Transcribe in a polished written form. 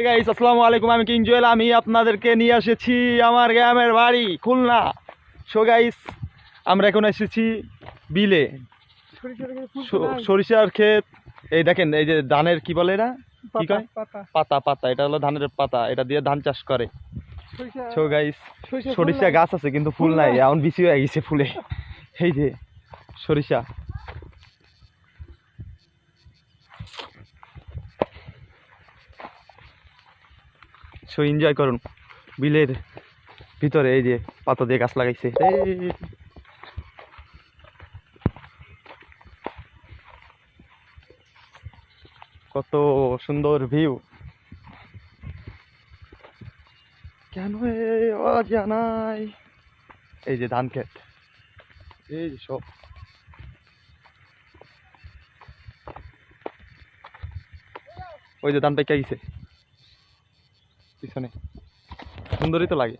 Guys আসসালামু আলাইকুম, আমি কিং জুয়েল। আমি আপনাদেরকে নিয়ে এসেছি আমার গ্রামের বাড়ি খুলনা। সো গাইস আমরা এখন এসেছি বিলে, সরিষার ক্ষেত। এই দেখেন, এই যে ধানের কি বলে না, কি কয়, পাতা। পাতা, এটা হলো ধানের পাতা, এটা দিয়ে ধান চাষ করে। সো গাইস সরিষা গাছ আছে কিন্তু ফুল নাই, এখন বিচি হয়ে গেছে ফুলে। এই যে সরিষা। সো এনজয় করুন বিলের ভিতরে। এই যে পাতা দিয়ে গাছ লাগাইছে, কত সুন্দর ভিউ। কেন জানাই, এই যে ধান ক্ষেত, এই যে সব। ওই যে ধান পেকে গেছে পিছনে, সুন্দরই তো লাগে।